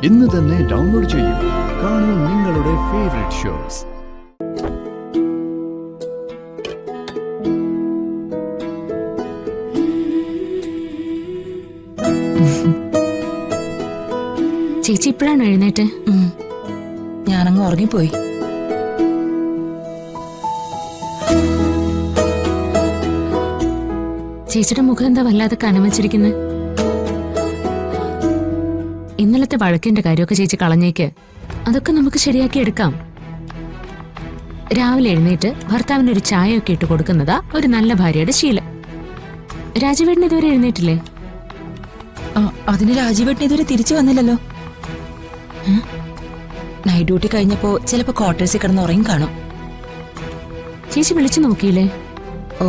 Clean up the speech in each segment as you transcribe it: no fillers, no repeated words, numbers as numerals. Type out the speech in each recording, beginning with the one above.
ഇന്ന് തന്നെ ഡൗൺലോഡ് ചെയ്യൂ. കാണൂ നിങ്ങളുടെ ഫേവറേറ്റ് ഷോസ്. ചേച്ചി ഇപ്പോഴാണ് എഴുന്നേറ്റ്? ഞാനങ്ങ് ഉറങ്ങിപ്പോയി. ചേച്ചിയുടെ മുഖം എന്താ വല്ലാതെ കനം വെച്ചിരിക്കുന്നത്? ഇന്നലത്തെ വഴക്കിന്റെ കാര്യമൊക്കെ ചേച്ചി കളഞ്ഞേക്ക്. അതൊക്കെ നമുക്ക് ശരിയാക്കി എടുക്കാം. രാവിലെ എഴുന്നേറ്റ് ഭർത്താവിന് ഒരു ചായയൊക്കെ ഇട്ട് കൊടുക്കുന്നതാ ഒരു നല്ല ഭാര്യയുടെ ശീലം. രാജീവേട്ടൻ ഇതുവരെ എഴുന്നേറ്റില്ലേ? അതിന് രാജീവേട്ടൻ ഇതുവരെ തിരിച്ചു വന്നില്ലല്ലോ. നൈറ്റ് ഡ്യൂട്ടി കഴിഞ്ഞപ്പോ ചിലപ്പോ ക്വാർട്ടേഴ്സിൽ കിടന്ന് ഉറങ്ങി കാണും. ചേച്ചി വിളിച്ചു നോക്കിയില്ലേ? ഓ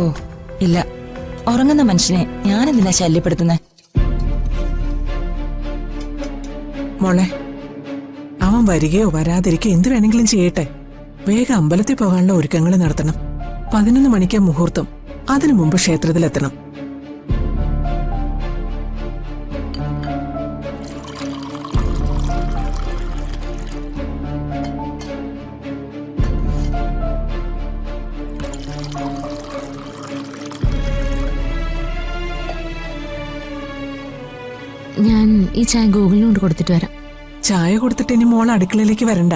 ഇല്ല, ഉറങ്ങുന്ന മനുഷ്യനെ ഞാനെന്തിനാ ശല്യപ്പെടുത്തുന്നേ? മോളെ, അവൻ വരികയോ വരാതിരിക്കോ എന്ത് വേണമെങ്കിലും ചെയ്യട്ടെ. വേഗം അമ്പലത്തിൽ പോകാനുള്ള ഒരുക്കങ്ങൾ നടത്തണം. 11 മണിക്കാ മുഹൂർത്തം. അതിനു മുമ്പ് ക്ഷേത്രത്തിലെത്തണം. ഞാൻ ഈ ചായ ഗൂഗിളിനോട് കൊടുത്തിട്ട് വരാം. ചായ കൊടുത്തിട്ട് ഇനി മോൾ അടുക്കളയിലേക്ക് വരണ്ട.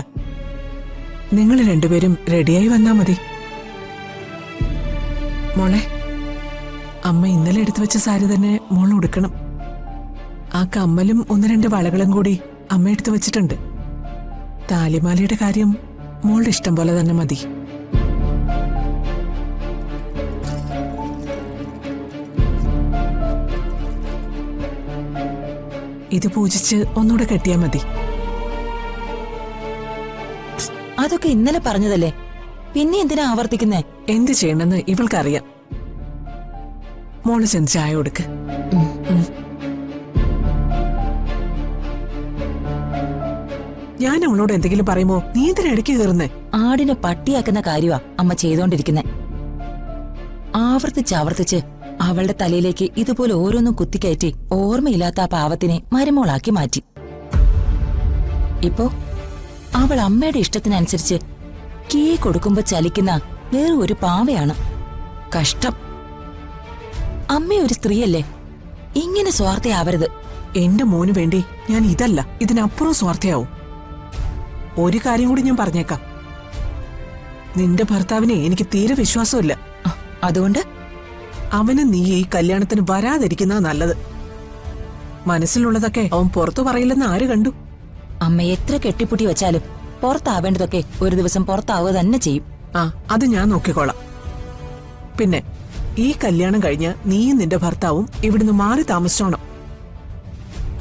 നിങ്ങൾ രണ്ടുപേരും റെഡിയായി വന്നാ മതി. മോളെ, അമ്മ ഇന്നലെ എടുത്തു വെച്ച സാരി തന്നെ മോൾ ഉടുക്കണം. ആ കമ്മലും 1-2 വളകളും കൂടി അമ്മ എടുത്തു വെച്ചിട്ടുണ്ട്. താലിമാലയുടെ കാര്യം മോളുടെ ഇഷ്ടം പോലെ തന്നെ മതി. ഇത് പൂജിച്ച് ഒന്നുകൂടെ കെട്ടിയാ മതി. അതൊക്കെ ഇന്നലെ പറഞ്ഞതല്ലേ, പിന്നെ എന്തിനാ ആവർത്തിക്കുന്നേ? എന്ത് ചെയ്യണമെന്ന് ഇവൾക്കറിയാം. മോള് ചെന്ന് ചായ കൊടുക്ക്. ഞാൻ അവളോട് എന്തെങ്കിലും പറയുമ്പോ നീ എന്തിനാ ഇടയ്ക്ക് കയറുന്നേ? ആടിനെ പട്ടിയാക്കുന്ന കാര്യമാ അമ്മ ചെയ്തോണ്ടിരിക്കുന്നെ. ആവർത്തിച്ച് അവളുടെ തലയിലേക്ക് ഇതുപോലെ ഓരോന്നും കുത്തിക്കയറ്റി ഓർമ്മയില്ലാത്ത ആ പാവത്തിനെ മരുമോളാക്കി മാറ്റി. ഇപ്പോ അവൾ അമ്മയുടെ ഇഷ്ടത്തിനനുസരിച്ച് കീ കൊടുക്കുമ്പോ ചലിക്കുന്ന വേറെ ഒരു പാവയാണ്. കഷ്ടം. അമ്മ ഒരു സ്ത്രീയല്ലേ, ഇങ്ങനെ സ്വാർത്ഥയാവരുത്. എന്റെ മോന് വേണ്ടി ഞാൻ ഇതല്ല ഇതിനപ്പുറം സ്വാർത്ഥയാവും. ഒരു കാര്യം കൂടി ഞാൻ പറഞ്ഞേക്കാം. നിന്റെ ഭർത്താവിനെ എനിക്ക് തീരെ വിശ്വാസമില്ല. അതുകൊണ്ട് അവന് നീ ഈ കല്യാണത്തിന് വരാതിരിക്കുന്ന നല്ലത്. മനസ്സിലുള്ളതൊക്കെ അവൻ പുറത്തു പറയില്ലെന്ന് ആര് കണ്ടു? അമ്മ എത്ര കെട്ടിപ്പുട്ടി വെച്ചാലും പുറത്താവേണ്ടതൊക്കെ ഒരു ദിവസം പുറത്താവുക തന്നെ ചെയ്യും. അത് ഞാൻ നോക്കിക്കോളാം. പിന്നെ ഈ കല്യാണം കഴിഞ്ഞ് നീയും നിന്റെ ഭർത്താവും ഇവിടുന്ന് മാറി താമസിച്ചോണം.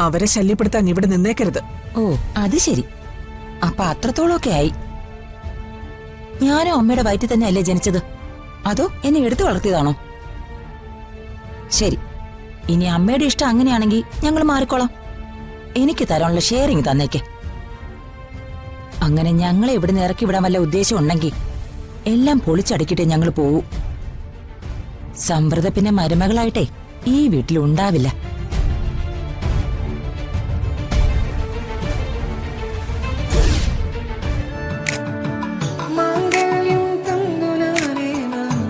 അവരെ ശല്യപ്പെടുത്താൻ ഇവിടെ നിന്നേക്കരുത്. ഓ അത് ശരി. അപ്പൊ അത്രത്തോളമൊക്കെ ആയി. ഞാനും അമ്മയുടെ വയറ്റിൽ തന്നെയല്ലേ ജനിച്ചത്? അതോ എന്നെ എടുത്തു വളർത്തിയതാണോ? ശരി, ഇനി അമ്മയുടെ ഇഷ്ടം അങ്ങനെയാണെങ്കിൽ ഞങ്ങൾ മാറിക്കോളാം. എനിക്ക് തരാനുള്ള ഷെയറിങ് തന്നേക്ക്. അങ്ങനെ ഞങ്ങളെ ഇവിടുന്ന് ഇറക്കി വിടാൻ വല്ല ഉദ്ദേശം ഉണ്ടെങ്കിൽ എല്ലാം പൊളിച്ചടക്കിട്ടേ ഞങ്ങൾ പോവൂ. സമ്പ്രദ പിന്നെ മരുമകളായിട്ടേ ഈ വീട്ടിൽ ഉണ്ടാവില്ല.